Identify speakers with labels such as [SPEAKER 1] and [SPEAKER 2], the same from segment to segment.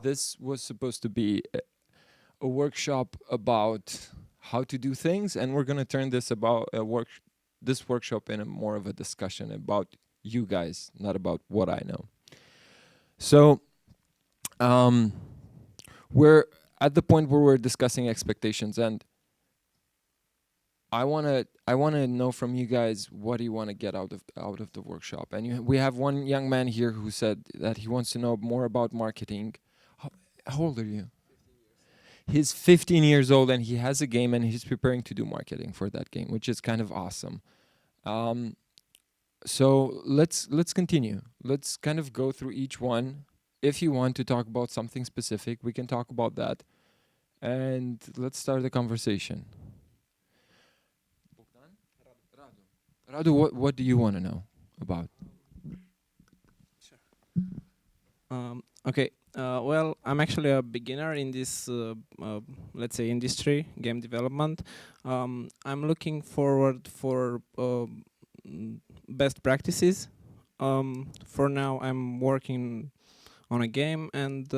[SPEAKER 1] this was supposed to be a workshop about how to do things, and we're gonna turn this workshop in a more of a discussion about you guys, not about what I know. So we're at the point where we're discussing expectations, and I wanna know from you guys, what do you want to get out of the workshop? And we have one young man here who said that he wants to know more about marketing. How old are you? He's 15 years old and he has a game and he's preparing to do marketing for that game, which is kind of awesome. So let's continue. Let's kind of go through each one. If you want to talk about something specific, we can talk about that. And let's start the conversation. Radu, what do you want to know about?
[SPEAKER 2] Okay. Well, I'm actually a beginner in this, let's say, industry, game development. I'm looking forward for best practices. For now, I'm working on a game, and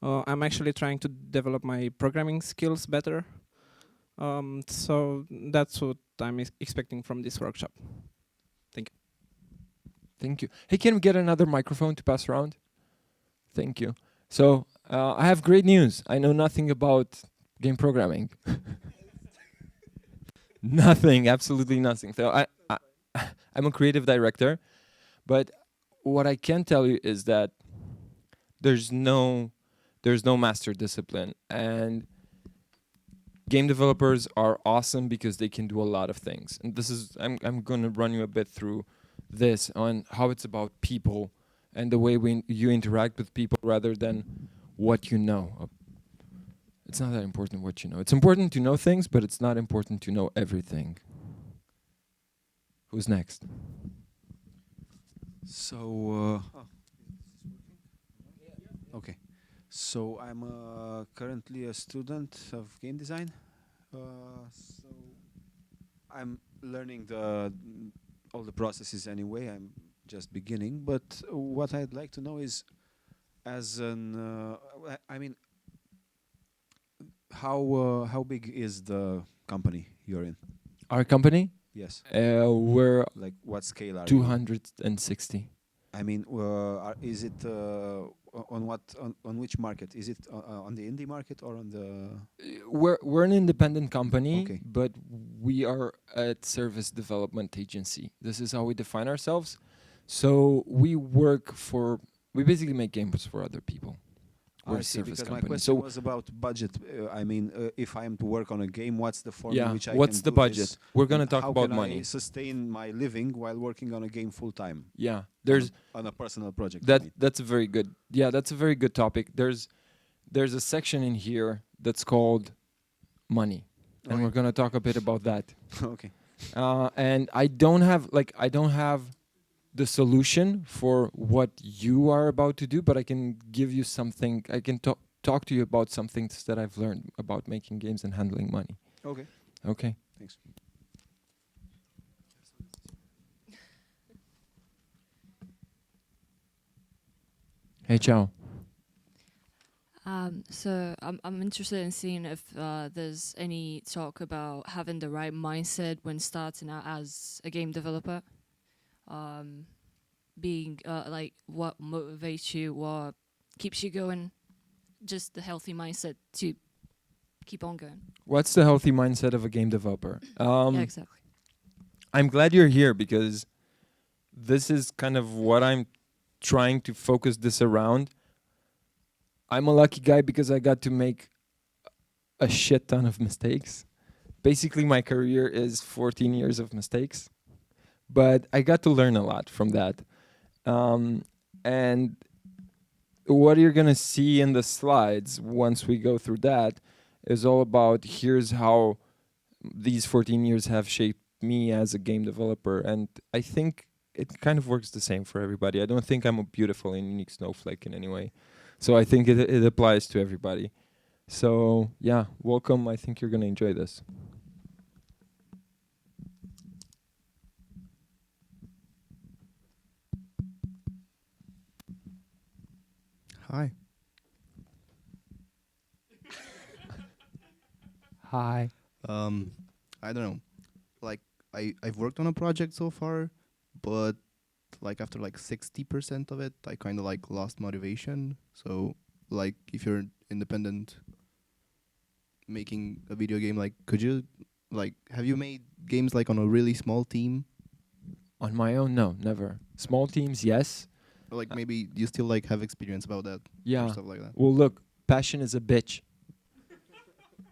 [SPEAKER 2] I'm actually trying to develop my programming skills better. So that's what I'm expecting from this workshop. Thank you.
[SPEAKER 1] Thank you. Hey, can we get another microphone to pass around? Thank you. So I have great news. I know nothing about game programming. Nothing, absolutely nothing. So I'm a creative director, but what I can tell you is that there's no master discipline, and game developers are awesome because they can do a lot of things. And this is I'm going to run you a bit through this on how it's about people and the way you interact with people rather than what you know. It's not that important what you know. It's important to know things, but it's not important to know everything. Who's next?
[SPEAKER 3] So, okay. So I'm currently a student of game design. So I'm learning all the processes anyway. I'm just beginning. But what I'd like to know is, I mean, how big is the company you're in?
[SPEAKER 1] Our company?
[SPEAKER 3] Yes.
[SPEAKER 1] We're
[SPEAKER 3] Like, what scale are you?
[SPEAKER 1] 260.
[SPEAKER 3] I mean, is it on which market? Is it on the indie market or on the?
[SPEAKER 1] We're an independent company,
[SPEAKER 3] Okay.
[SPEAKER 1] but we are a service development agency. This is how we define ourselves. So we basically make games for other people. We're
[SPEAKER 3] I
[SPEAKER 1] a
[SPEAKER 3] see,
[SPEAKER 1] service
[SPEAKER 3] because my
[SPEAKER 1] company.
[SPEAKER 3] question
[SPEAKER 1] So
[SPEAKER 3] was about budget. I mean, if I am to work on a game, what's the form in
[SPEAKER 1] yeah,
[SPEAKER 3] which I
[SPEAKER 1] what's
[SPEAKER 3] can
[SPEAKER 1] the
[SPEAKER 3] do
[SPEAKER 1] budget?
[SPEAKER 3] this?
[SPEAKER 1] We're gonna
[SPEAKER 3] And
[SPEAKER 1] talk
[SPEAKER 3] how
[SPEAKER 1] about
[SPEAKER 3] can
[SPEAKER 1] money.
[SPEAKER 3] I sustain my living while working on a game full time?
[SPEAKER 1] Yeah, there's
[SPEAKER 3] on a personal project. I mean.
[SPEAKER 1] that's a very good topic. There's a section in here that's called money, and
[SPEAKER 3] Okay.
[SPEAKER 1] we're gonna talk a bit about that.
[SPEAKER 3] Okay.
[SPEAKER 1] And I don't have the solution for what you are about to do, but I can give you something. I can talk to you about some things that I've learned about making games and handling money.
[SPEAKER 3] Okay.
[SPEAKER 1] Okay.
[SPEAKER 3] Thanks.
[SPEAKER 1] Hey, ciao.
[SPEAKER 4] So I'm interested in seeing if there's any talk about having the right mindset when starting out as a game developer. Being like what motivates you, what keeps you going, just the healthy mindset to keep on going.
[SPEAKER 1] What's the healthy mindset of a game developer?
[SPEAKER 4] Yeah, exactly.
[SPEAKER 1] I'm glad you're here because this is kind of what I'm trying to focus this around. I'm a lucky guy because I got to make a shit ton of mistakes. Basically, my career is 14 years of mistakes, but I got to learn a lot from that. And what you're going to see in the slides once we go through that is all about here's how these 14 years have shaped me as a game developer. And I think it kind of works the same for everybody. I don't think I'm a beautiful and unique snowflake in any way. So I think it applies to everybody. So yeah, welcome. I think you're going to enjoy this.
[SPEAKER 5] Hi.
[SPEAKER 1] Hi.
[SPEAKER 5] I don't know. Like I've worked on a project so far, but like after like 60% of it, I kind of like lost motivation. So like if you're independent making a video game, like could you like have you made games like on a really small team?
[SPEAKER 1] On my own, no, never. Small teams, yes.
[SPEAKER 5] Or like maybe you still like have experience about that or
[SPEAKER 1] Yeah.
[SPEAKER 5] stuff like that.
[SPEAKER 1] Well, look, passion is a bitch.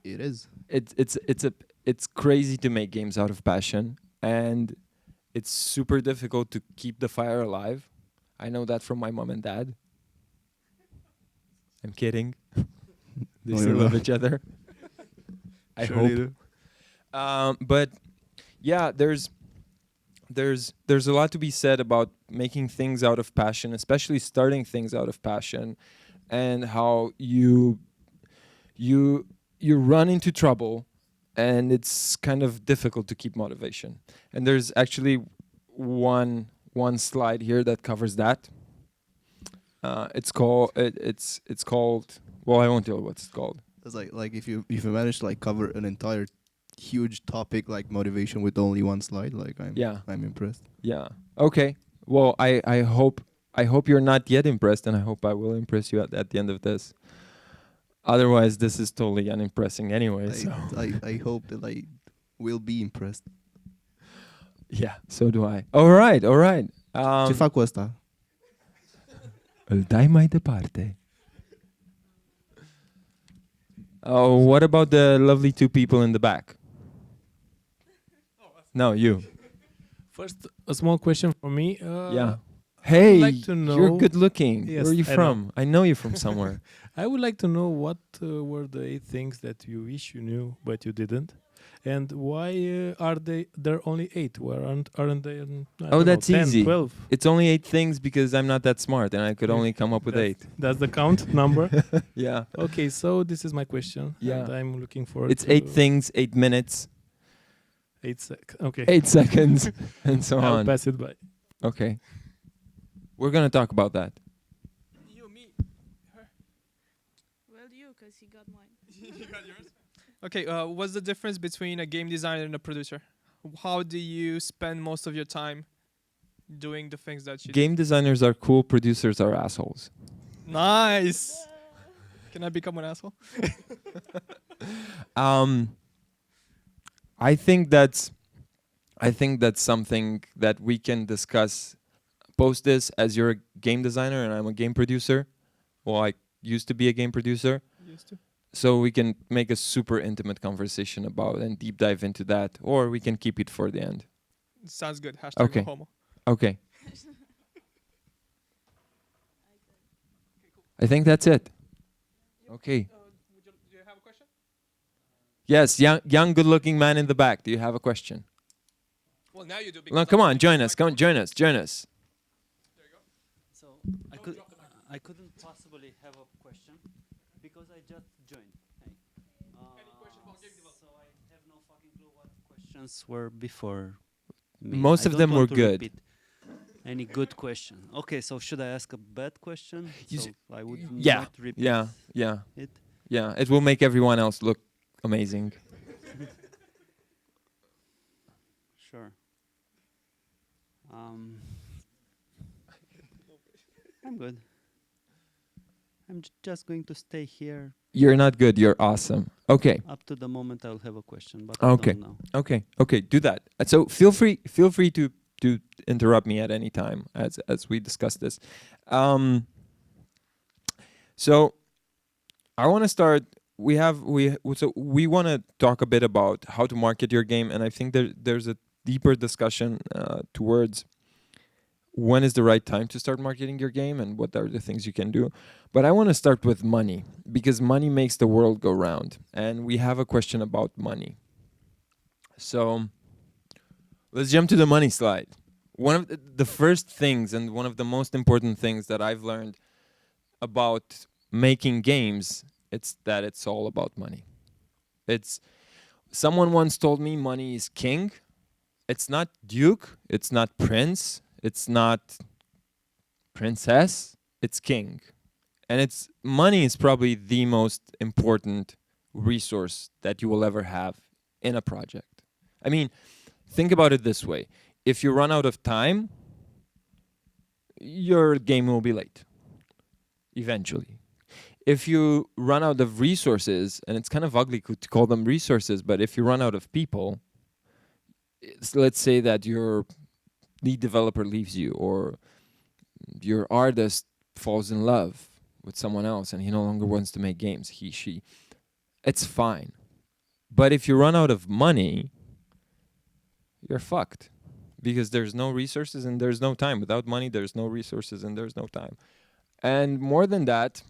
[SPEAKER 5] It is.
[SPEAKER 1] It's crazy to make games out of passion, and it's super difficult to keep the fire alive. I know that from my mom and dad. I'm kidding. They
[SPEAKER 5] No,
[SPEAKER 1] still
[SPEAKER 5] you're
[SPEAKER 1] love
[SPEAKER 5] not.
[SPEAKER 1] each other. I
[SPEAKER 5] Sure they
[SPEAKER 1] hope.
[SPEAKER 5] do.
[SPEAKER 1] But yeah, there's a lot to be said about making things out of passion, especially starting things out of passion, and how you run into trouble, and it's kind of difficult to keep motivation. And there's actually one slide here that covers that. It's called, well, I won't tell you what it's called.
[SPEAKER 5] It's like if you manage to like cover an entire huge topic like motivation with only one slide, like I'm impressed.
[SPEAKER 1] Yeah. Okay. Well, I hope you're not yet impressed, and I hope I will impress you at the end of this. Otherwise, this is totally unimpressing anyway. So
[SPEAKER 5] I hope that I will be impressed.
[SPEAKER 1] yeah, so do I. All right, all right.
[SPEAKER 5] Ce fac cu ăsta?
[SPEAKER 1] Îl dai mai departe. Oh, what about the lovely two people in the back? No, you.
[SPEAKER 6] First, a small question for me.
[SPEAKER 1] Yeah. Hey,
[SPEAKER 6] like to
[SPEAKER 1] you're
[SPEAKER 6] know-
[SPEAKER 1] good looking.
[SPEAKER 6] Yes,
[SPEAKER 1] Where are you
[SPEAKER 6] I know.
[SPEAKER 1] from? I know you from somewhere.
[SPEAKER 6] I would like to know what were the 8 things that you wish you knew but you didn't, and why are there only 8? Why aren't they?
[SPEAKER 1] Oh, that's
[SPEAKER 6] 10,
[SPEAKER 1] easy.
[SPEAKER 6] 12.
[SPEAKER 1] It's only 8 things because I'm not that smart, and I could
[SPEAKER 6] Yeah,
[SPEAKER 1] only come up with 8.
[SPEAKER 6] That's the count number.
[SPEAKER 1] Yeah.
[SPEAKER 6] Okay, so this is my question.
[SPEAKER 1] Yeah.
[SPEAKER 6] And I'm looking forward.
[SPEAKER 1] It's
[SPEAKER 6] to
[SPEAKER 1] 8 things, 8 minutes,
[SPEAKER 6] 8 Okay.
[SPEAKER 1] 8 seconds, and so
[SPEAKER 6] I'll
[SPEAKER 1] on.
[SPEAKER 6] pass it by.
[SPEAKER 1] Okay. We're going to talk about that.
[SPEAKER 6] You, me.
[SPEAKER 7] Well, you, because he got mine.
[SPEAKER 8] Okay, what's the difference between a game designer and a producer? How do you spend most of your time doing the things that you
[SPEAKER 1] Game designers are cool, producers are assholes.
[SPEAKER 8] do? Nice! Can I become an asshole?
[SPEAKER 1] I think that's something that we can discuss post this, as you're a game designer and I'm a game producer. Well, I used to be a game producer.
[SPEAKER 8] Used to.
[SPEAKER 1] So we can make a super intimate conversation about and deep dive into that, or we can keep it for the end.
[SPEAKER 8] Sounds good. Hashtag
[SPEAKER 1] Okay.
[SPEAKER 8] no homo.
[SPEAKER 1] Okay. I think that's it. Okay.
[SPEAKER 8] Do you have a question?
[SPEAKER 1] Yes, young good-looking man in the back. Do you have a question?
[SPEAKER 8] Well, now you do.
[SPEAKER 1] No, come on, join us. Come on, join us. Join us.
[SPEAKER 9] So I couldn't possibly have a question because I just joined. Hey. So I have no fucking clue what questions were before me.
[SPEAKER 1] Most
[SPEAKER 9] I
[SPEAKER 1] of
[SPEAKER 9] don't
[SPEAKER 1] them
[SPEAKER 9] want
[SPEAKER 1] were
[SPEAKER 9] to
[SPEAKER 1] good.
[SPEAKER 9] repeat any good question? Okay, so should I ask a bad question?
[SPEAKER 1] You
[SPEAKER 9] So I would
[SPEAKER 1] Yeah,
[SPEAKER 9] not repeat
[SPEAKER 1] yeah.
[SPEAKER 9] it.
[SPEAKER 1] Yeah, it will make everyone else look amazing.
[SPEAKER 9] Sure. I'm good. I'm just going to stay here
[SPEAKER 1] You're not good, you're awesome. Okay,
[SPEAKER 9] up to the moment I'll have a question, but
[SPEAKER 1] Okay.
[SPEAKER 9] I don't know.
[SPEAKER 1] okay, do that. So feel free to interrupt me at any time as we discuss this. So I want to start. We want to talk a bit about how to market your game, and I think there's a deeper discussion towards when is the right time to start marketing your game and what are the things you can do. But I want to start with money, because money makes the world go round, and we have a question about money. So let's jump to the money slide. One of the first things and one of the most important things that I've learned about making games, it's that it's all about money. Someone once told me money is king. It's not duke, it's not prince, it's not princess, it's king. And money is probably the most important resource that you will ever have in a project. I mean, think about it this way. If you run out of time, your game will be late eventually. If you run out of resources, and it's kind of ugly to call them resources, but if you run out of people, let's say that your lead developer leaves you, or your artist falls in love with someone else and he no longer wants to make games, he, she, it's fine. But if you run out of money, you're fucked, because there's no resources and there's no time. Without money, there's no resources and there's no time. And more than that,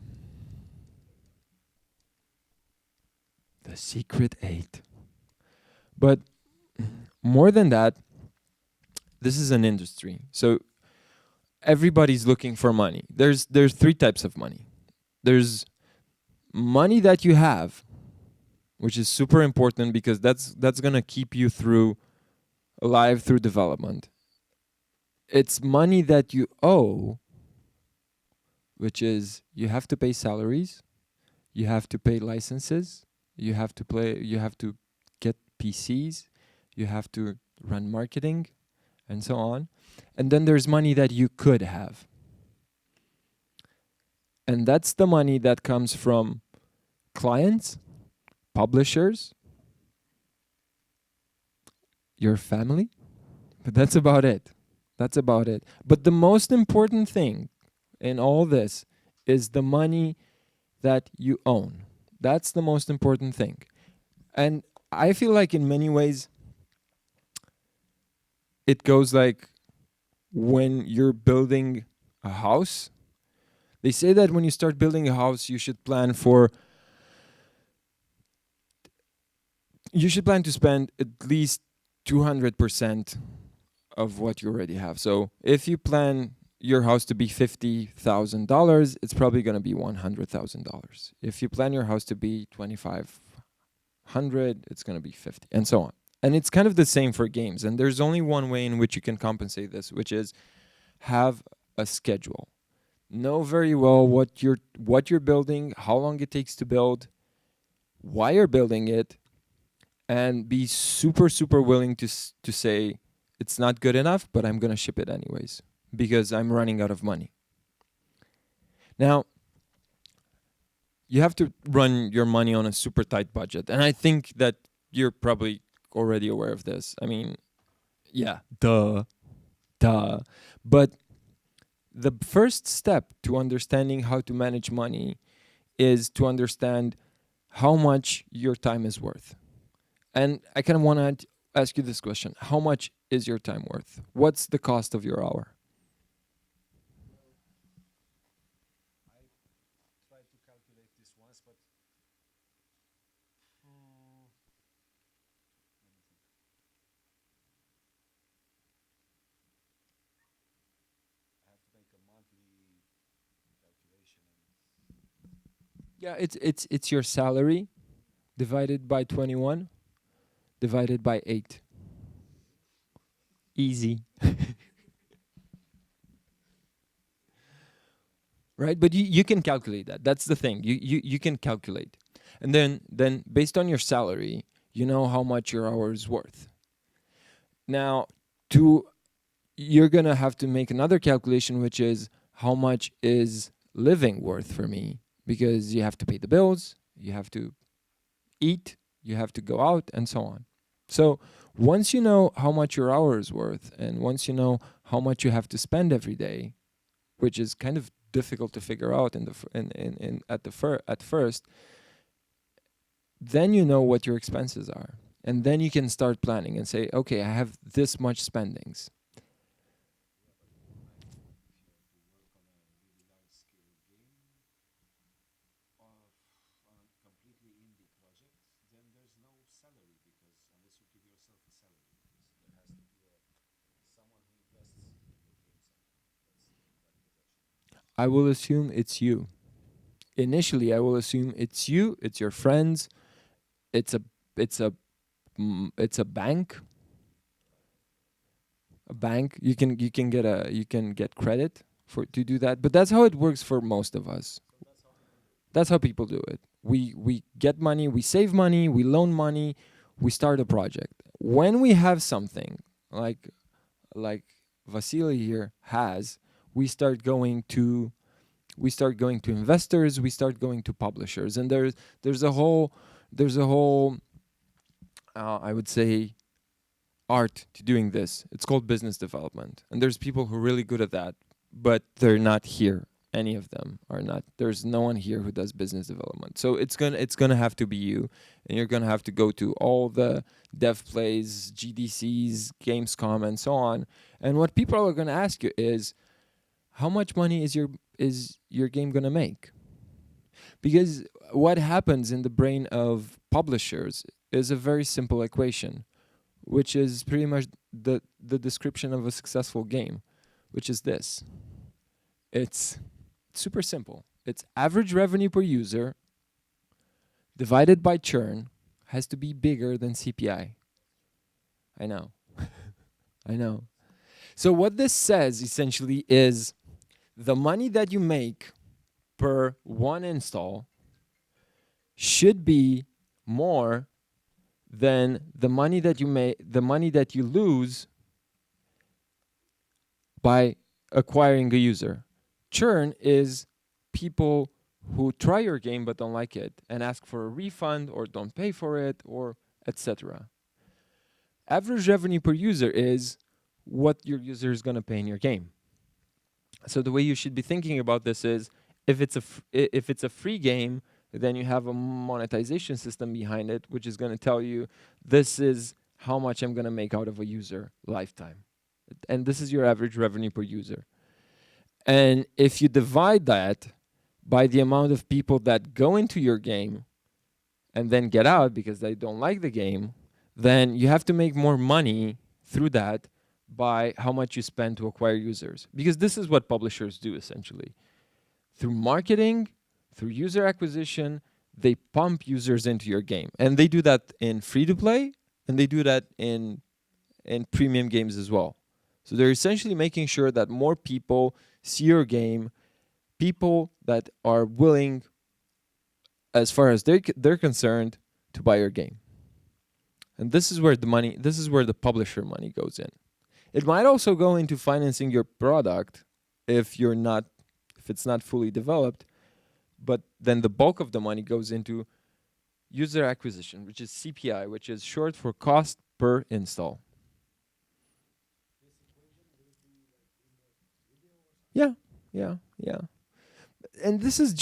[SPEAKER 1] the secret 8. But more than that, this is an industry. So everybody's looking for money. There's 3 types of money. There's money that you have, which is super important because that's gonna keep you alive through development. It's money that you owe, which is you have to pay salaries, you have to pay licenses, you have to get PCs, you have to run marketing, and so on. And then there's money that you could have. And that's the money that comes from clients, publishers, your family. But that's about it. That's about it. But the most important thing in all this is the money that you own. That's the most important thing. And I feel like in many ways, it goes like when you're building a house. They say that when you start building a house, you should plan to spend at least 200% of what you already have. So if you plan your house to be $50,000, it's probably going to be $100,000. If you plan your house to be 2,500, it's going to be 50, and so on. And it's kind of the same for games. And there's only one way in which you can compensate this, which is have a schedule. Know very well what you're building, how long it takes to build, why you're building it, and be super, super willing to say, it's not good enough, but I'm going to ship it anyways, because I'm running out of money. Now, you have to run your money on a super tight budget. And I think that you're probably already aware of this. I mean, yeah, duh. But the first step to understanding how to manage money is to understand how much your time is worth. And I kind of want to ask you this question. How much is your time worth? What's the cost of your hour?
[SPEAKER 3] I tried to calculate this once, but I have to make a monthly calculation.
[SPEAKER 1] Yeah, it's your salary divided by 21 divided by 8. Easy. Right? But you can calculate that. That's the thing. You can calculate. And then based on your salary, you know how much your hour is worth. Now, you're going to have to make another calculation, which is how much is living worth for me, because you have to pay the bills, you have to eat, you have to go out, and so on. So once you know how much your hour is worth, and once you know how much you have to spend every day, which is kind of difficult to figure out at first, then you know what your expenses are, and then you can start planning and say, okay, I have this much spendings. I will assume it's you. Initially, I will assume it's you, it's your friends, it's a bank. A bank, you can get credit to do that, but that's how it works for most of us. That's how people do it. we get money, we save money, we loan money, we start a project. When we have something like Vasily here has, we start going to investors, we start going to publishers, and there's a whole I would say art to doing this. It's called business development, and there's people who are really good at that, but they're not here. Any of them are not. There's no one here who does business development. So it's gonna have to be you, and you're gonna have to go to all the Dev.Plays, GDCs, Gamescom, and so on. And what people are gonna ask you is, how much money is your game gonna make? Because what happens in the brain of publishers is a very simple equation, which is pretty much the description of a successful game, which is this. It's super simple. It's average revenue per user divided by churn has to be bigger than CPI. I know. I know. So what this says essentially is the money that you make per one install should be more than the money that you lose by acquiring a user. Churn is people who try your game but don't like it and ask for a refund or don't pay for it or etc. Average revenue per user is what your user is going to pay in your game. So the way you should be thinking about this is, if it's a free game, then you have a monetization system behind it, which is going to tell you this is how much I'm going to make out of a user lifetime. And this is your average revenue per user. And if you divide that by the amount of people that go into your game and then get out because they don't like the game, then you have to make more money through that by how much you spend to acquire users. Because this is what publishers do essentially. Through marketing, through user acquisition, they pump users into your game. And they do that in free-to-play, and they do that in premium games as well. So they're essentially making sure that more people see your game, people that are willing, as far as they're concerned, to buy your game. And this is where the publisher money goes in. It might also go into financing your product if it's not fully developed, but then the bulk of the money goes into user acquisition, which is CPI, which is short for cost per install. Yeah. And this is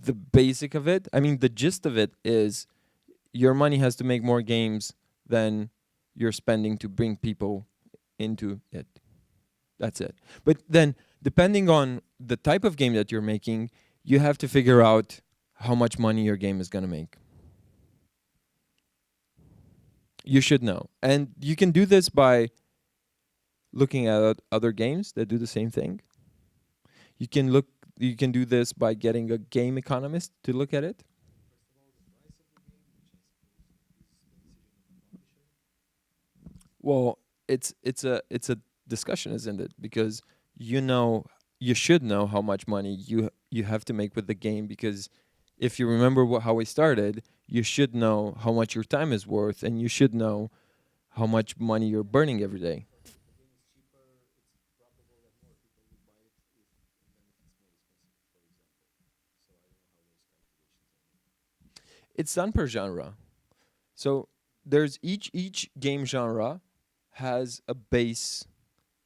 [SPEAKER 1] the basic of it. I mean, the gist of it is your money has to make more games than you're spending to bring people into it. That's it. But then, depending on the type of game that you're making, you have to figure out how much money your game is going to make. You should know. And you can do this by looking at other games that do the same thing. You can do this by getting a game economist to look at it. Well, it's a discussion, isn't it? Because you should know how much money you have to make with the game, because if you remember how we started, you should know how much your time is worth, and you should know how much money you're burning every day. It's done per genre. So there's each game genre has a base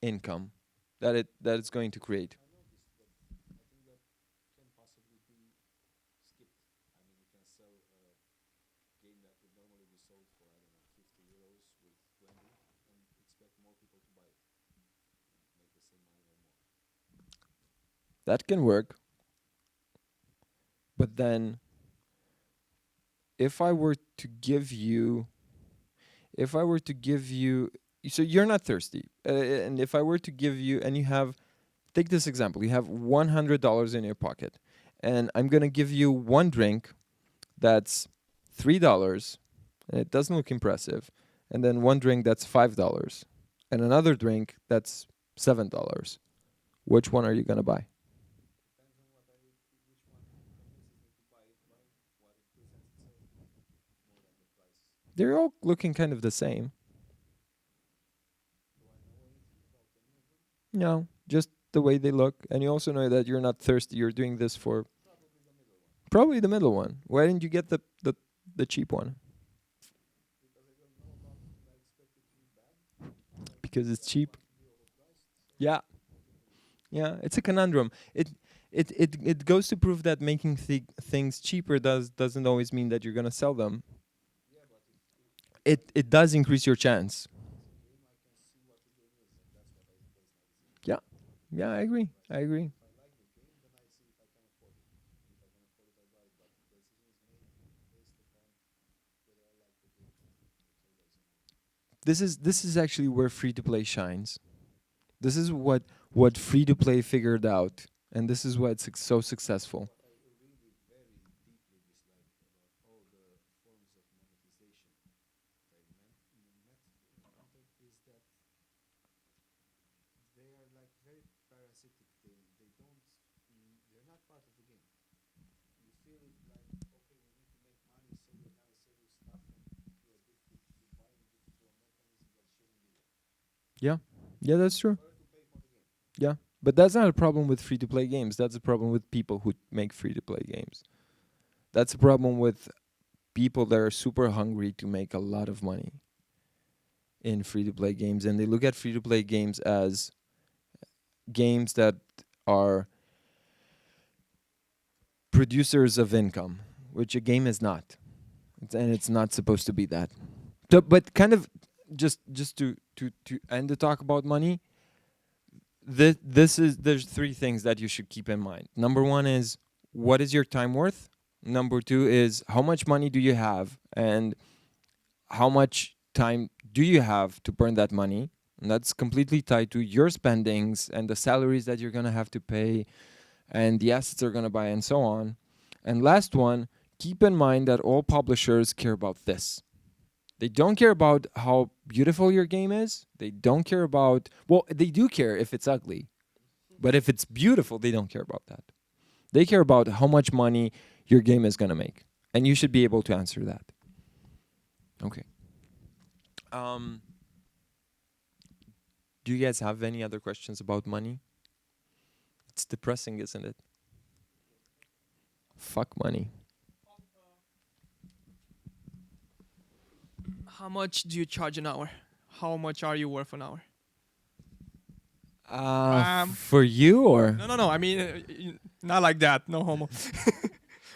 [SPEAKER 1] income that it's going to create. That can work. But then if I were to give you, so you're not thirsty, and if I were to give you, and you have, take this example, you have $100 in your pocket, and I'm gonna give you one drink that's $3, and it doesn't look impressive, and then one drink that's $5, and another drink that's $7. Which one are you gonna buy? They're all looking kind of the same. No, just the way they look. And you also know that you're not thirsty. You're doing this for probably the middle one. Why didn't you get the cheap one? Because it's cheap. Yeah. Yeah, it's a conundrum. It goes to prove that making things cheaper doesn't always mean that you're gonna sell them. It does increase your chance. Yeah, yeah, I agree. I agree. This is actually where free to play shines. This is what free to play figured out, and this is why it's so successful. Yeah, yeah, that's true. Yeah, but that's not a problem with free to play games. That's a problem with people who make free to play games. That's a problem with people that are super hungry to make a lot of money in free to play games, and they look at free to play games as games that are producers of income, which a game is not. And it's not supposed to be that. So, but kind of just to end the talk about money, there's three things that you should keep in mind. Number one is, what is your time worth? Number two is, how much money do you have, and how much time do you have to burn that money? And that's completely tied to your spendings and the salaries that you're gonna have to pay and the assets they're gonna buy and so on. And last one, keep in mind that all publishers care about this. They don't care about how beautiful your game is. They don't care about, well, they do care if it's ugly. But if it's beautiful, they don't care about that. They care about how much money your game is going to make. And you should be able to answer that. Okay. Do you guys have any other questions about money? It's depressing, isn't it? Fuck money.
[SPEAKER 8] How much do you charge an hour? How much are you worth an hour?
[SPEAKER 1] For you or?
[SPEAKER 8] No. I mean, not like that. No homo.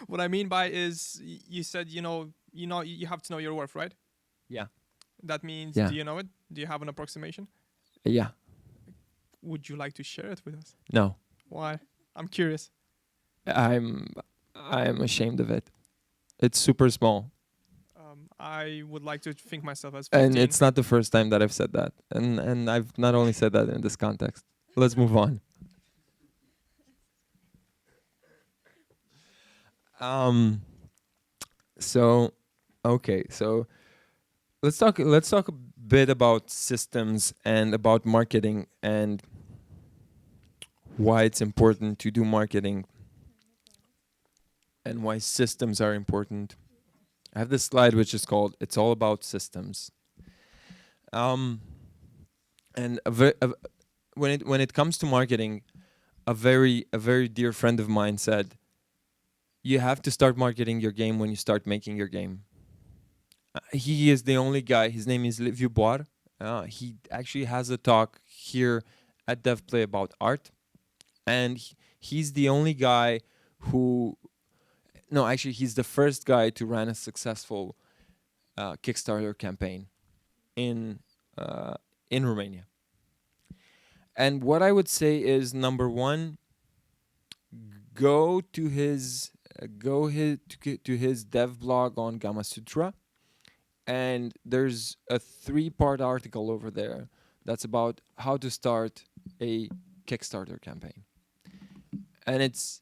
[SPEAKER 8] What I mean by is, you said you have to know your worth, right?
[SPEAKER 1] Yeah.
[SPEAKER 8] That means,
[SPEAKER 1] Yeah.
[SPEAKER 8] do you know it? Do you have an approximation?
[SPEAKER 1] Yeah.
[SPEAKER 8] Would you like to share it with us?
[SPEAKER 1] No.
[SPEAKER 8] Why? I'm curious.
[SPEAKER 1] I'm ashamed of it. It's super small.
[SPEAKER 8] I would like to think myself as 15.
[SPEAKER 1] And it's not the first time that I've said that. And I've not only said that in this context. Let's move on. So okay, so let's talk a bit about systems and about marketing and why it's important to do marketing and why systems are important. I have this slide which is called "It's All About Systems." And when it comes to marketing, a very dear friend of mine said, "You have to start marketing your game when you start making your game." He is the only guy. His name is Liviu Boar. He actually has a talk here at Dev.Play about art, and he's the only guy who. No, actually, he's the first guy to run a successful Kickstarter campaign in Romania. And what I would say is, number one, go to his dev blog on Gamma Sutra, and there's a 3-part article over there that's about how to start a Kickstarter campaign, and it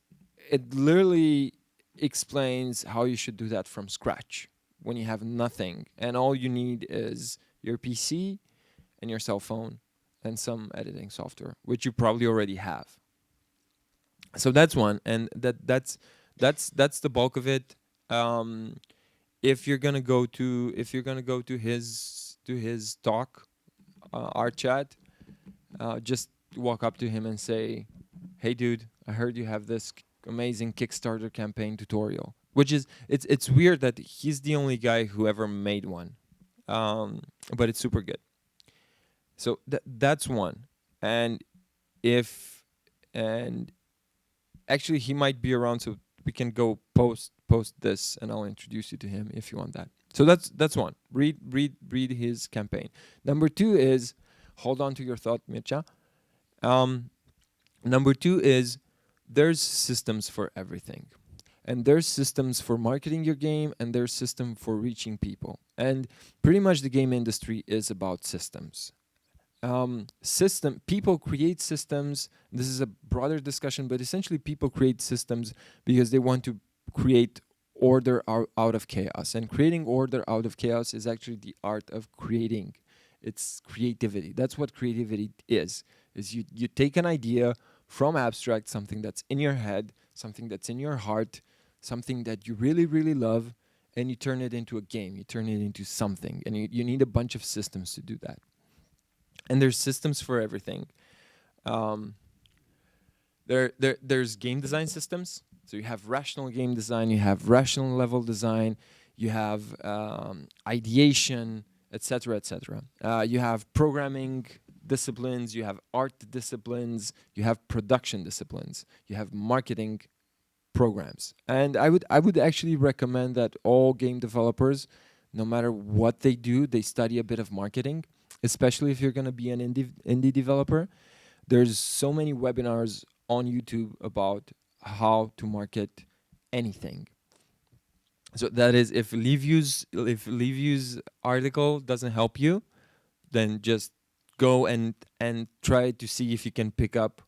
[SPEAKER 1] literally explains how you should do that from scratch when you have nothing, and all you need is your PC and your cell phone and some editing software, which you probably already have. So that's one, and that's the bulk of it. if you're gonna go to his talk, our chat, just walk up to him and say, "Hey, dude, I heard you have this amazing Kickstarter campaign tutorial." Which is it's weird that he's the only guy who ever made one, but it's super good. So that's one, and if and actually he might be around, so we can go post this, and I'll introduce you to him if you want that. So that's one. Read his campaign. Number two is, hold on to your thought, Mircea. Number two is, there's systems for everything. And there's systems for marketing your game, and there's system for reaching people. And pretty much the game industry is about systems. People create systems. This is a broader discussion, but essentially people create systems because they want to create order out of chaos. And creating order out of chaos is actually the art of creating. It's creativity. That's what creativity is you take an idea from abstract, something that's in your head, something that's in your heart, something that you really, really love, and you turn it into a game. You turn it into something. And you need a bunch of systems to do that. And there's systems for everything. There's game design systems. So you have rational game design, you have rational level design, you have ideation, etc., etc. You have programming disciplines, you have art disciplines, you have production disciplines, you have marketing programs. And I would actually recommend that all game developers, no matter what they do, they study a bit of marketing, especially if you're going to be an indie developer. There's so many webinars on YouTube about how to market anything. So that is, if Liviu's article doesn't help you, then just go and try to see if you can pick up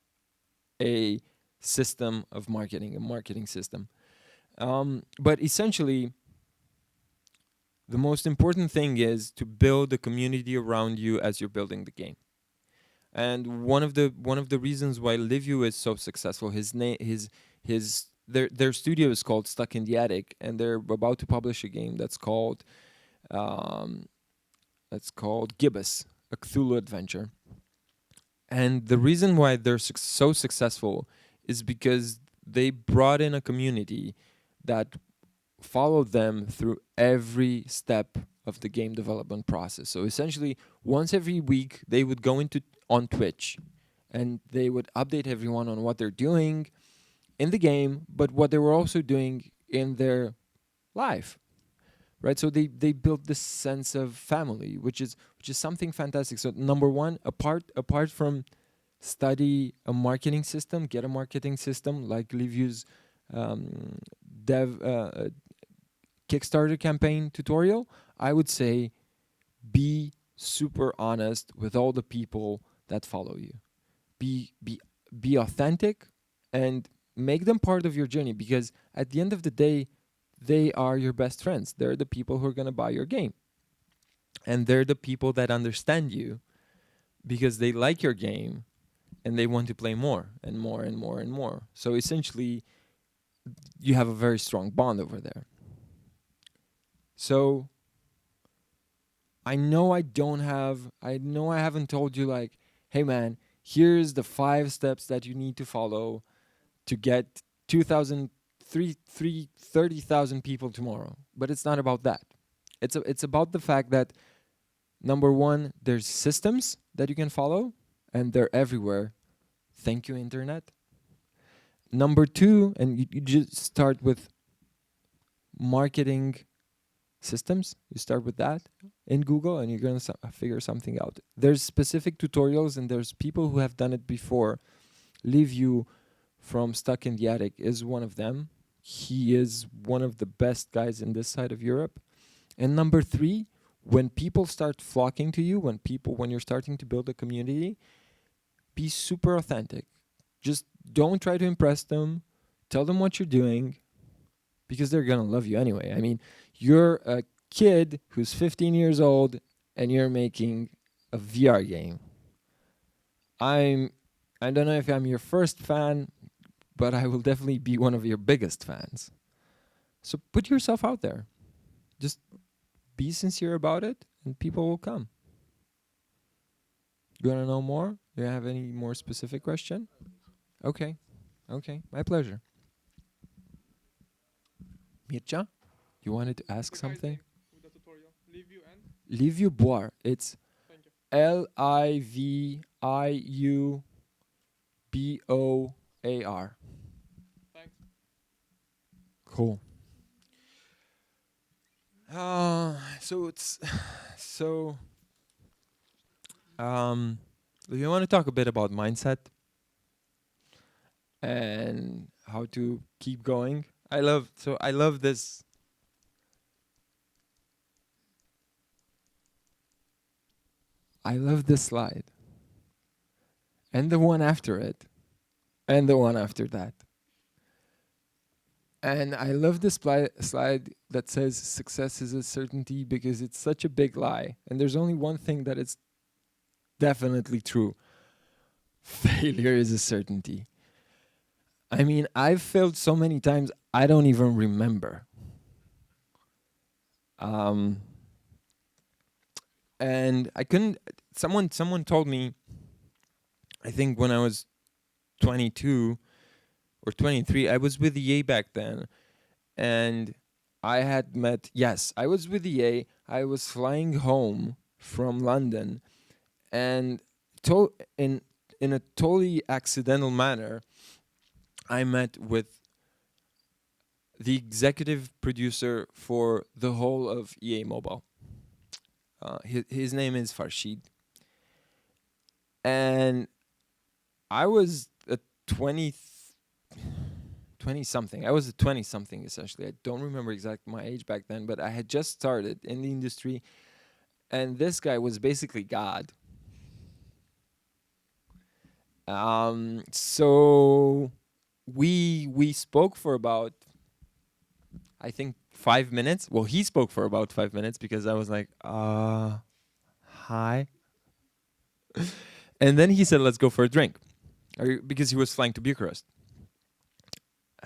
[SPEAKER 1] a system of marketing, a marketing system. But essentially, the most important thing is to build a community around you as you're building the game. And one of the reasons why Liviu is so successful, their studio is called Stuck in the Attic, and they're about to publish a game that's called Gibbous, a Cthulhu adventure. And the reason why they're so successful is because they brought in a community that followed them through every step of the game development process. So essentially, once every week, they would go on Twitch, and they would update everyone on what they're doing in the game, but what they were also doing in their life, right? So they built this sense of family, which is something fantastic. So number one, apart from study a marketing system, get a marketing system like Liviu's Kickstarter campaign tutorial, I would say be super honest with all the people that follow you. Be authentic and make them part of your journey, because at the end of the day, they are your best friends. They're the people who are going to buy your game. And they're the people that understand you because they like your game and they want to play more and more and more and more. So essentially, you have a very strong bond over there. So I know I haven't told you like, hey man, here's the 5 steps that you need to follow to get 30,000 people tomorrow. But it's not about that. It's about the fact that, number one, there's systems that you can follow, and they're everywhere. Thank you, internet. Number two, and you just start with marketing systems. You start with that in Google, and you're going to figure something out. There's specific tutorials, and there's people who have done it before. Liviu from Stuck in the Attic is one of them. He is one of the best guys in this side of Europe. And number three, when people start flocking to you, when you're starting to build a community, be super authentic. Just don't try to impress them. Tell them what you're doing, because they're going to love you anyway. I mean, you're a kid who's 15 years old and you're making a VR game. I don't know if I'm your first fan, but I will definitely be one of your biggest fans. So put yourself out there. just be sincere about it, and people will come. You want to know more? Do you have any more specific question? Okay. Okay. My pleasure. Mircea, you wanted to ask something?
[SPEAKER 8] The tutorial. Leave you and
[SPEAKER 1] Liviu Boar. It's
[SPEAKER 8] thank you.
[SPEAKER 1] Liviuboar.
[SPEAKER 8] Thanks.
[SPEAKER 1] Cool. So it's so. You want to talk a bit about mindset and how to keep going? I love this. I love this slide. And the one after it. And the one after that. And I love this slide that says success is a certainty, because it's such a big lie. And there's only one thing that is definitely true. Failure is a certainty. I mean, I've failed so many times, I don't even remember. And I couldn't, someone told me, I think when I was 22 or 23, I was with EA back then. And I had met, yes, I was with EA. I was flying home from London, and in a totally accidental manner, I met with the executive producer for the whole of EA Mobile. His name is Farshid. And I was a 20-something. I was a 20-something, essentially. I don't remember exactly my age back then, but I had just started in the industry. And this guy was basically God. So we spoke for about, I think, 5 minutes. Well, he spoke for about 5 minutes, because I was like, hi. And then he said, let's go for a drink, because he was flying to Bucharest.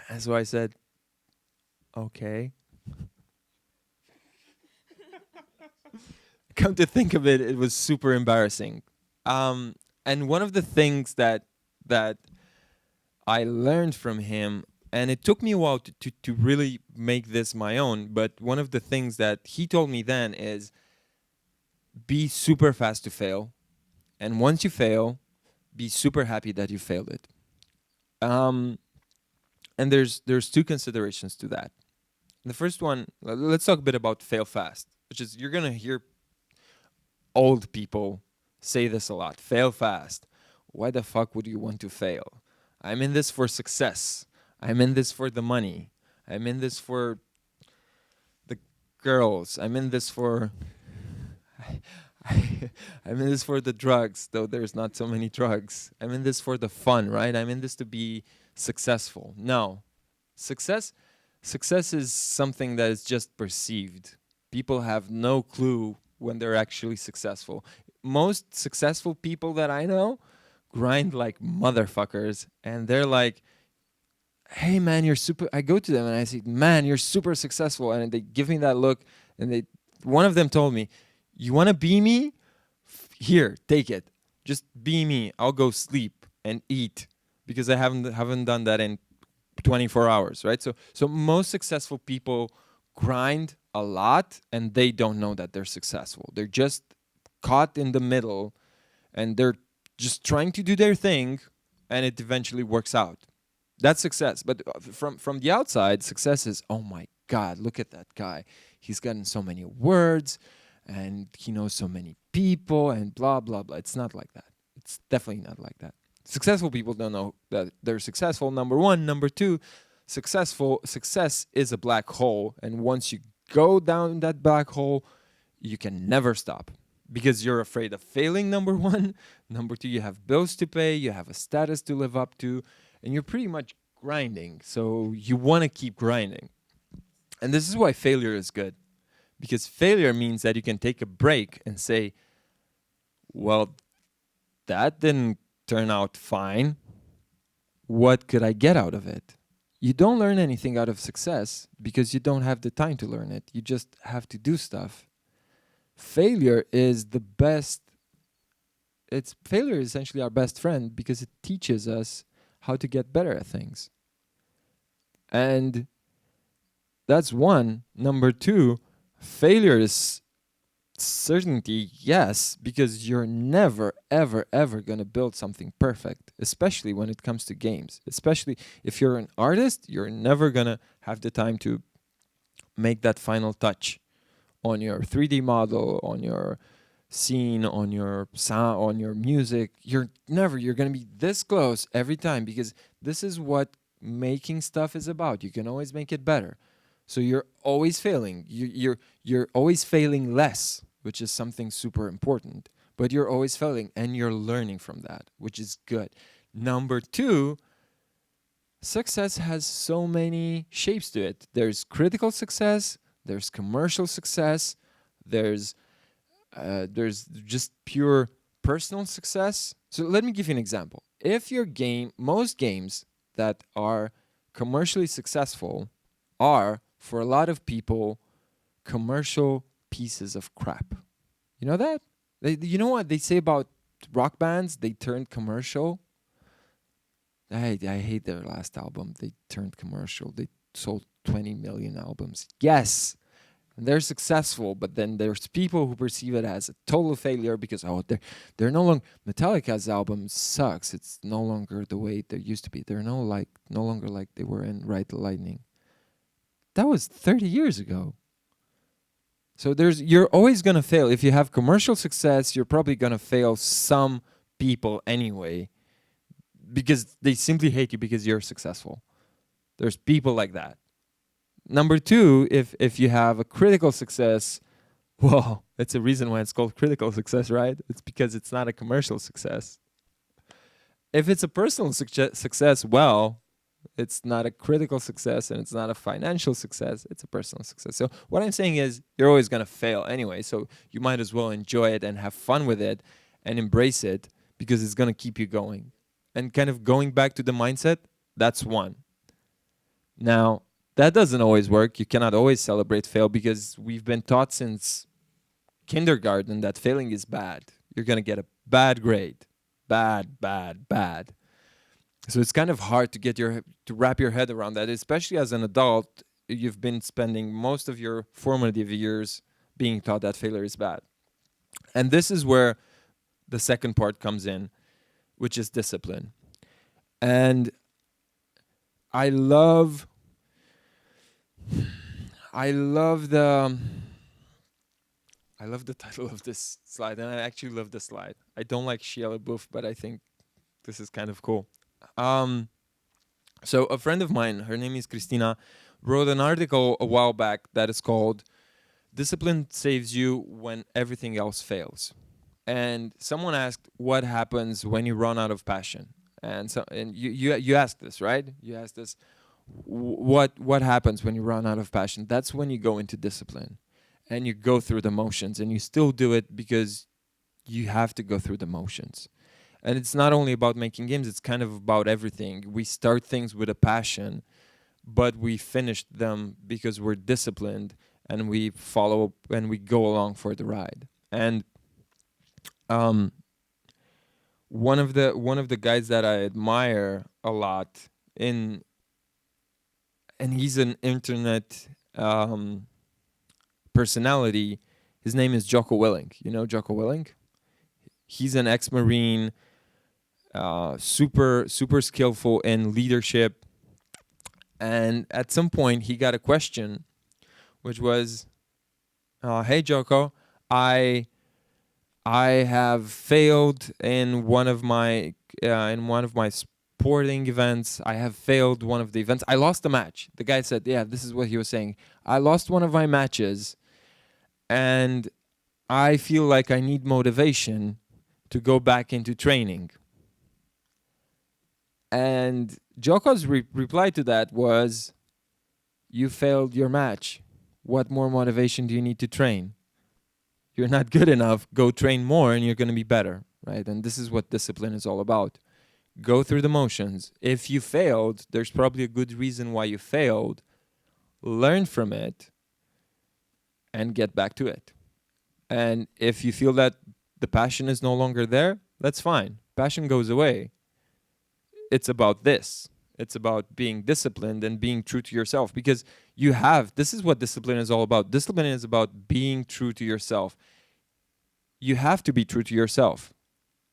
[SPEAKER 1] And so I said, okay. Come to think of it, it was super embarrassing. And one of the things that I learned from him, and it took me a while to really make this my own, but one of the things that he told me then is, be super fast to fail. And once you fail, be super happy that you failed it. And there's two considerations to that. The first one, let's talk a bit about fail fast, which is, you're going to hear old people say this a lot. Fail fast. Why the fuck would you want to fail? I'm in this for success. I'm in this for the money. I'm in this for the girls. I'm in this for... I'm in this for the drugs, though there's not so many drugs. I'm in this for the fun, right? I'm in this to be successful. No. Success is something that is just perceived. People have no clue when they're actually successful. Most successful people that I know grind like motherfuckers, and they're like, hey man, you're super... I go to them and I say, man, you're super successful. And they give me that look, and one of them told me, you want to be me? Here, take it. Just be me. I'll go sleep and eat, because I haven't done that in 24 hours, right? So most successful people grind a lot, and they don't know that they're successful. They're just caught in the middle, and they're just trying to do their thing, and it eventually works out. That's success. But from the outside, success is, oh my God, look at that guy. He's gotten so many words, and he knows so many people, and blah, blah, blah. It's not like that. It's definitely not like that. Successful people don't know that they're successful, number one. Number two, success is a black hole, and once you go down that black hole, you can never stop, because you're afraid of failing, number one. Number two, you have bills to pay, you have a status to live up to, and you're pretty much grinding. So you want to keep grinding. And this is why failure is good. Because failure means that you can take a break and say, well, that didn't turn out fine. What could I get out of it? you don't learn anything out of success because you don't have the time to learn it. You just have to do stuff. Failure is the best. Failure is essentially our best friend because it teaches us how to get better at things. And that's one. Number two, failure is certainty, yes, because you're never, ever, ever going to build something perfect, especially when it comes to games. Especially if you're an artist, you're never going to have the time to make that final touch on your 3D model, on your scene, on your sound, on your music. You're going to be this close every time because this is what making stuff is about. You can always make it better. So you're always failing. You're always failing less, which is something super important. But you're always failing, and you're learning from that, which is good. Number two, success has so many shapes to it. There's critical success, there's commercial success, there's just pure personal success. So let me give you an example. If your game, most games that are commercially successful are, for a lot of people, commercial pieces of crap. You know that? You know what they say about rock bands? They turned commercial. I hate their last album. They turned commercial. They sold 20 million albums. Yes, they're successful, but then there's people who perceive it as a total failure because they're no longer. Metallica's album sucks. It's no longer the way they used to be. They're no longer like they were in Ride the Lightning. That was 30 years ago. So you're always going to fail. If you have commercial success, you're probably going to fail some people anyway because they simply hate you because you're successful. There's people like that. Number two, if you have a critical success, well, it's a reason why it's called critical success, right? It's because it's not a commercial success. If it's a personal success, well, it's not a critical success and it's not a financial success. It's a personal success. So what I'm saying is you're always going to fail anyway. So you might as well enjoy it and have fun with it and embrace it because it's going to keep you going. And kind of going back to the mindset, that's one. Now, that doesn't always work. You cannot always celebrate fail because we've been taught since kindergarten that failing is bad. You're going to get a bad grade. Bad, bad, bad. So it's kind of hard to wrap your head around that, especially as an adult. You've been spending most of your formative years being taught that failure is bad. And this is where the second part comes in, which is discipline. And I love the title of this slide, and I actually love the slide. I don't like Shia LaBeouf, but I think this is kind of cool. So a friend of mine, her name is Christina, wrote an article a while back that is called "Discipline Saves You When Everything Else Fails." And someone asked, what happens when you run out of passion? And you asked this, right? You asked this, what happens when you run out of passion? That's when you go into discipline and you go through the motions, and you still do it because you have to go through the motions. And it's not only about making games, it's kind of about everything. We start things with a passion, but we finish them because we're disciplined and we follow and we go along for the ride. And one of the guys that I admire a lot and he's an internet personality. His name is Jocko Willink. You know Jocko Willink? He's an ex-Marine, super skillful in leadership. And at some point, he got a question, which was, "Hey Jocko, I have failed in one of my sporting events. I have failed one of the events. I lost a match." The guy said, "Yeah, this is what he was saying. I lost one of my matches, and I feel like I need motivation to go back into training." And Joko's reply to that was, "You failed your match. What more motivation do you need to train? You're not good enough. Go train more and you're going to be better," right? And this is what discipline is all about. go through the motions. If you failed, there's probably a good reason why you failed. Learn from it and get back to it. And if you feel that the passion is no longer there, that's fine. Passion goes away. It's about this. It's about being disciplined and being true to yourself, because this is what discipline is all about. Discipline is about being true to yourself. You have to be true to yourself.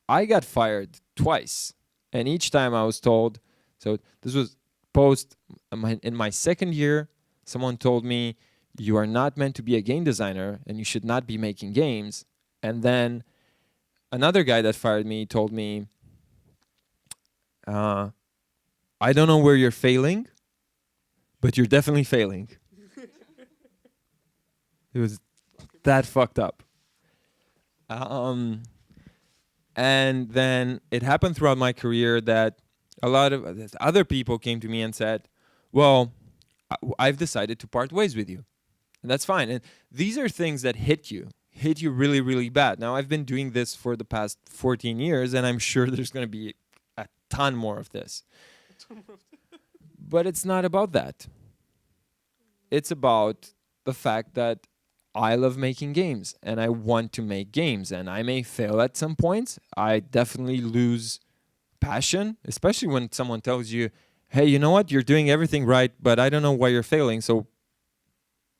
[SPEAKER 1] I got fired twice, and each time I was told, so this was in my second year, someone told me, you are not meant to be a game designer and you should not be making games. And then another guy that fired me told me, I don't know where you're failing, but you're definitely failing. It was that fucked up. And then it happened throughout my career that a lot of other people came to me and said, well, I've decided to part ways with you. And that's fine. And these are things that hit you really, really bad. Now, I've been doing this for the past 14 years, and I'm sure there's going to be a ton more of this. But it's not about that. It's about the fact that I love making games, and I want to make games, and I may fail at some points. I definitely lose passion, especially when someone tells you, hey, you know what? You're doing everything right, but I don't know why you're failing, so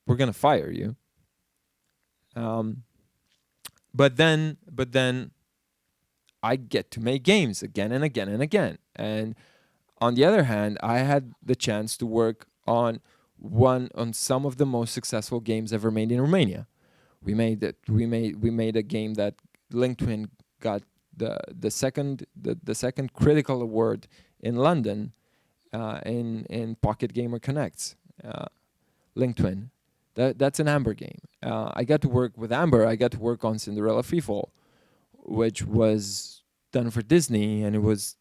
[SPEAKER 1] we're going to fire you. But then I get to make games again and again and again. And on the other hand, I had the chance to work on some of the most successful games ever made in Romania. We made a game that LinkedIn got the second critical award in London in Pocket Gamer Connects. LinkedIn. That's an Amber game. I got to work with Amber. I got to work on Cinderella Freefall, which was done for Disney, and it was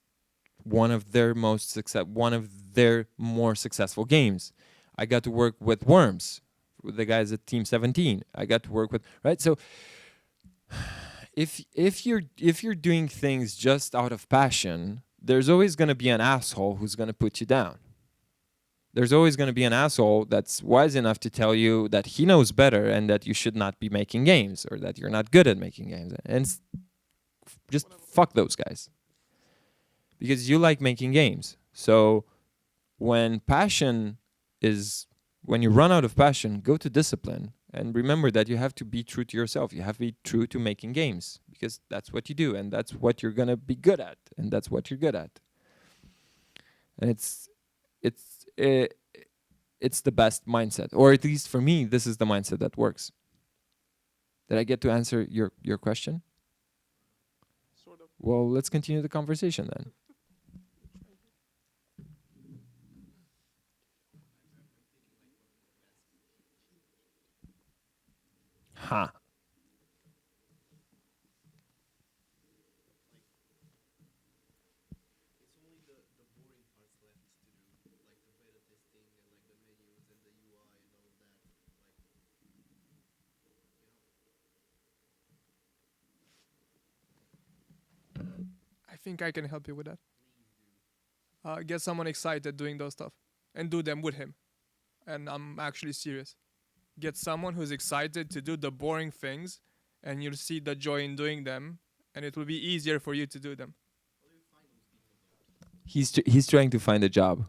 [SPEAKER 1] one of their more successful games. I got to work with Worms, with the guys at Team 17. I got to work with So if you're doing things just out of passion, there's always going to be an asshole who's going to put you down. There's always going to be an asshole that's wise enough to tell you that he knows better and that you should not be making games, or that you're not good at making games. And just fuck those guys. Because you like making games. So when you run out of passion, go to discipline. And remember that you have to be true to yourself. You have to be true to making games, because that's what you do, and that's what you're going to be good at, and that's what you're good at. And it's the best mindset, or at least for me, this is the mindset that works. Did I get to answer your question?
[SPEAKER 8] Sort of.
[SPEAKER 1] Well, let's continue the conversation then. Ha.
[SPEAKER 8] I think I can help you with that. Get someone excited doing those stuff and do them with him. And I'm actually serious. Get someone who's excited to do the boring things, and you'll see the joy in doing them, and it will be easier for you to do them.
[SPEAKER 1] He's trying to find a job.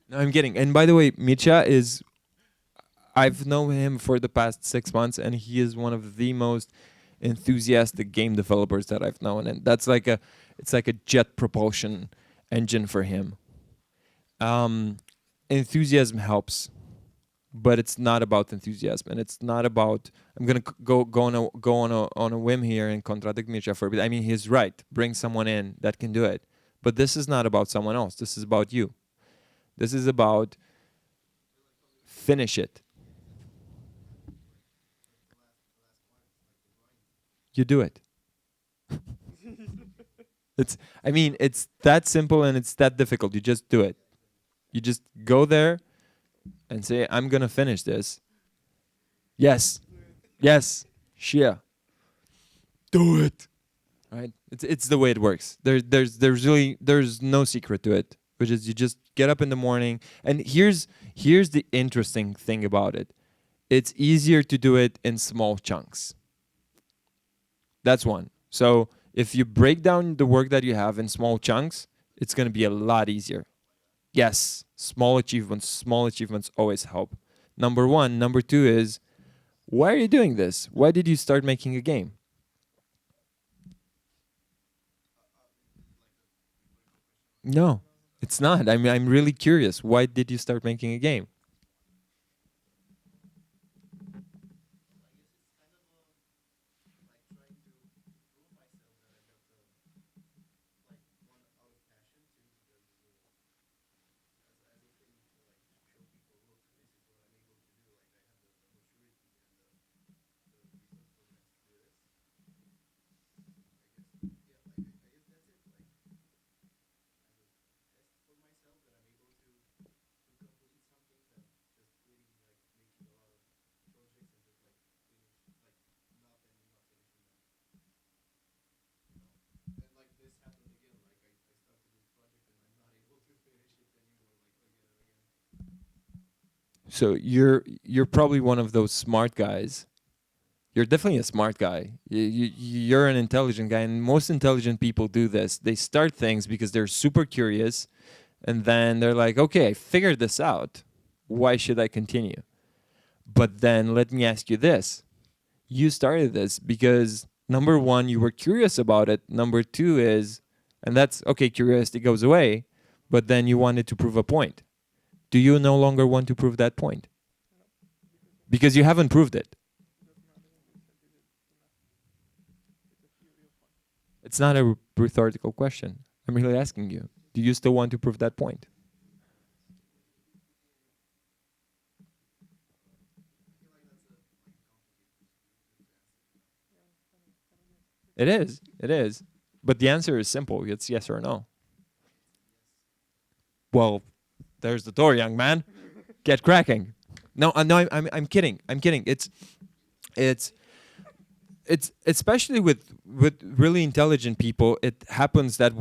[SPEAKER 1] No, I'm kidding. And by the way, Mitya I've known him for the past 6 months, and he is one of the most enthusiastic game developers that I've known, and it's like a jet propulsion engine for him. Enthusiasm helps, but it's not about enthusiasm, and it's not about. I'm gonna go on a whim here and contradict Mitya for a bit. I mean, he's right. Bring someone in that can do it, but this is not about someone else. This is about you. This is about finish it. You do it. It's that simple and it's that difficult. You just do it. You just go there and say, I'm gonna finish this. Yes. Yes. Shia. Do it. right? It's the way it works. There's no secret to it, which is you just get up in the morning. And here's the interesting thing about it. It's easier to do it in small chunks. That's one. So if you break down the work that you have in small chunks, it's going to be a lot easier. Yes, small achievements always help. Number one. Number two is, why are you doing this? Why did you start making a game? No, it's not. I'm really curious. Why did you start making a game? So you're probably one of those smart guys. You're definitely a smart guy. You're an intelligent guy, and most intelligent people do this. They start things because they're super curious, and then they're like, okay, I figured this out. Why should I continue? But then let me ask you this. You started this because number one, you were curious about it. Number two is, and that's okay, curiosity goes away, but then you wanted to prove a point. Do you no longer want to prove that point? Because you haven't proved it. It's not a rhetorical question. I'm really asking you. Do you still want to prove that point? It is. It is. But the answer is simple. It's yes or no. Well, there's the door, young man. Get cracking. No, no, I'm kidding. I'm kidding. It's especially with really intelligent people. It happens that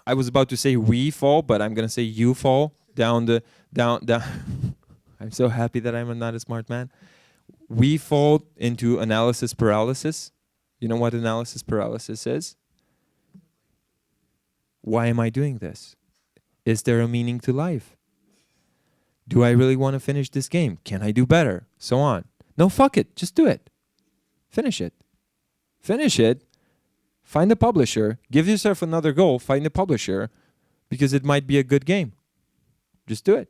[SPEAKER 1] I was about to say we fall, but I'm gonna say you fall down. I'm so happy that I'm not a smart man. We fall into analysis paralysis. You know what analysis paralysis is? Why am I doing this? Is there a meaning to life? Do I really want to finish this game? Can I do better? So on. No, fuck it. Just do it. Finish it. Finish it. Find a publisher. Give yourself another goal. Find a publisher because it might be a good game. Just do it.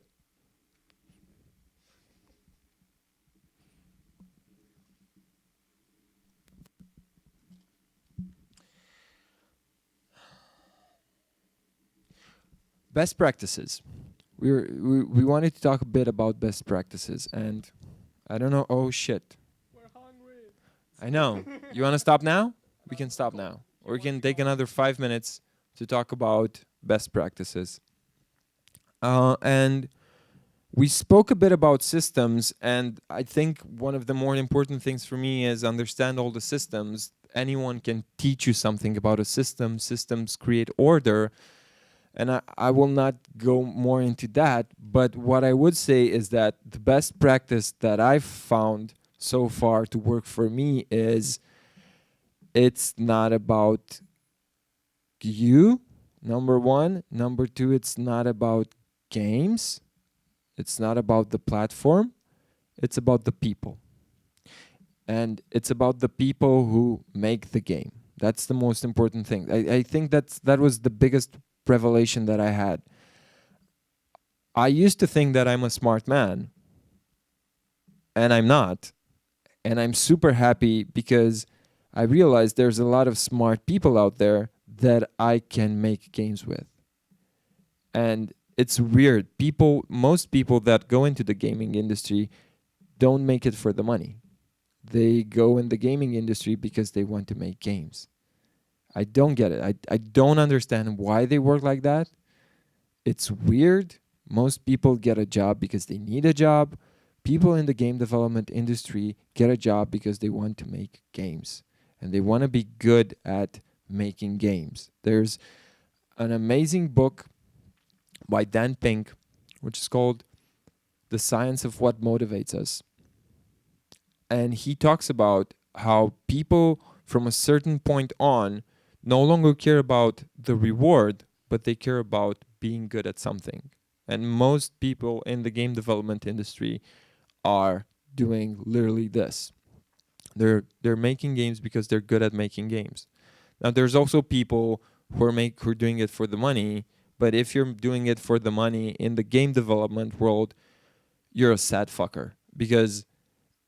[SPEAKER 1] Best practices. We wanted to talk a bit about best practices, and I don't know. Oh shit!
[SPEAKER 8] We're hungry.
[SPEAKER 1] I know. You want to stop now? We can stop now, or we can take another 5 minutes to talk about best practices. And we spoke a bit about systems, and I think one of the more important things for me is understand all the systems. Anyone can teach you something about a system. Systems create order. And I will not go more into that, but what I would say is that the best practice that I've found so far to work for me is it's not about you, number one. Number two, it's not about games. It's not about the platform. It's about the people. And it's about the people who make the game. That's the most important thing. I think that was the biggest revelation that I had. I used to think that I'm a smart man, and I'm not. And I'm super happy because I realized there's a lot of smart people out there that I can make games with. And it's weird. Most people that go into the gaming industry don't make it for the money. They go in the gaming industry because they want to make games. I don't get it. I don't understand why they work like that. It's weird. Most people get a job because they need a job. People in the game development industry get a job because they want to make games. and they want to be good at making games. There's an amazing book by Dan Pink, which is called The Science of What Motivates Us. And he talks about how people from a certain point on no longer care about the reward, but they care about being good at something. And most people in the game development industry are doing literally this. They're making games because they're good at making games. Now there's also people who are doing it for the money, but if you're doing it for the money in the game development world, you're a sad fucker, because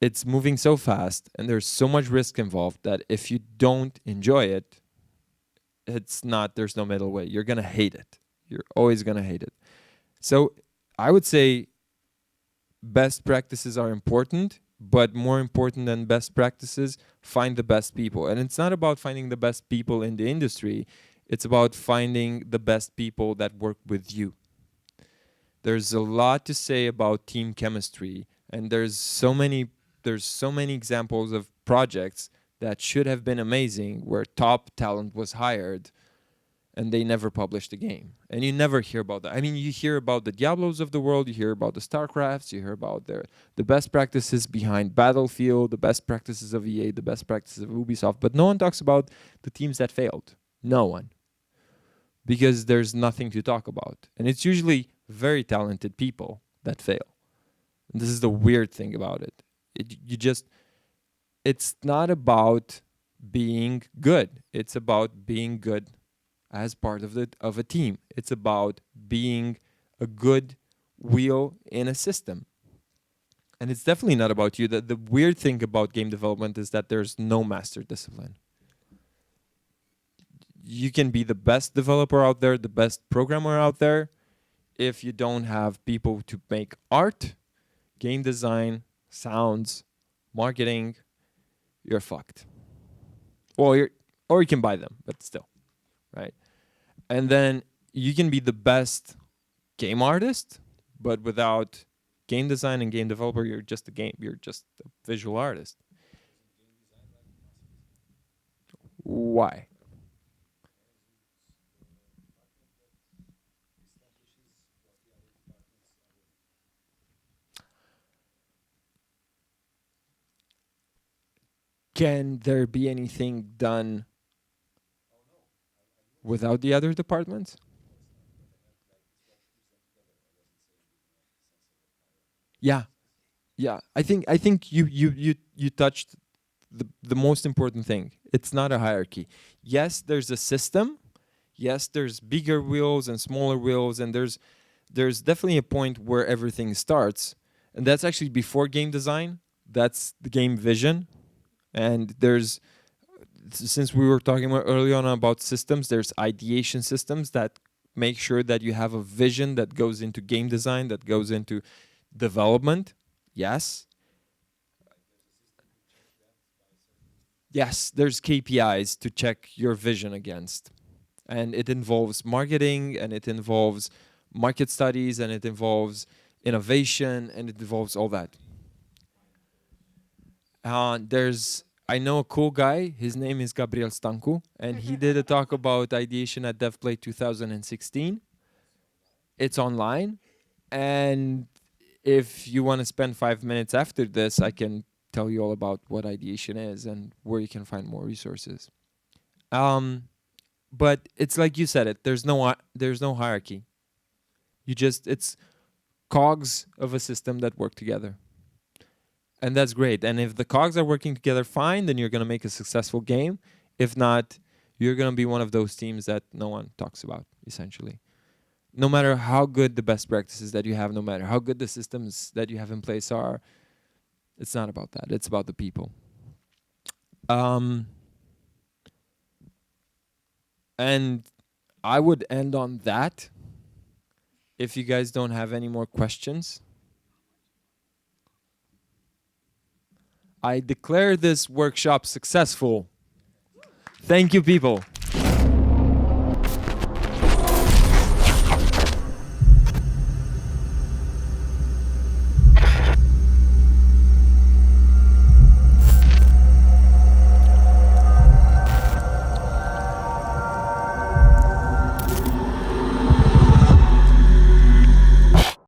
[SPEAKER 1] it's moving so fast and there's so much risk involved that if you don't enjoy it, there's no middle way. You're gonna hate it. You're always gonna hate it. So I would say best practices are important, but more important than best practices, find the best people. And it's not about finding the best people in the industry. It's about finding the best people that work with you. There's a lot to say about team chemistry, and there's so many examples of projects that should have been amazing where top talent was hired and they never published a game. And you never hear about that. I mean, you hear about the Diablos of the world, you hear about the StarCrafts, you hear about the best practices behind Battlefield, the best practices of EA, the best practices of Ubisoft, but no one talks about the teams that failed. No one. Because there's nothing to talk about. And it's usually very talented people that fail. And this is the weird thing about it. It's not about being good. It's about being good as part of a team. It's about being a good wheel in a system. And it's definitely not about you. The weird thing about game development is that there's no master discipline. You can be the best developer out there, the best programmer out there. If you don't have people to make art, game design, sounds, marketing, you're fucked. Or you can buy them, but still, right? And then you can be the best game artist, but without game design and game developer, you're just a visual artist. Why? Can there be anything done without the other departments? Yeah, yeah. I think you touched the most important thing. It's not a hierarchy. Yes, there's a system. Yes, there's bigger wheels and smaller wheels, and there's definitely a point where everything starts, and that's actually before game design. That's the game vision. And since we were talking about early on about systems, there's ideation systems that make sure that you have a vision that goes into game design, that goes into development. Yes. Yes, there's KPIs to check your vision against. And it involves marketing, and it involves market studies, and it involves innovation, and it involves all that. I know a cool guy. His name is Gabriel Stancu, and he did a talk about ideation at Dev.Play 2016. It's online, and if you want to spend 5 minutes after this, I can tell you all about what ideation is and where you can find more resources. But it's like you said it. There's no hierarchy. It's cogs of a system that work together. And that's great. And if the cogs are working together fine, then you're going to make a successful game. If not, you're going to be one of those teams that no one talks about, essentially. No matter how good the best practices that you have, no matter how good the systems that you have in place are, it's not about that. It's about the people. And I would end on that. If you guys don't have any more questions, I declare this workshop successful. Thank you, people.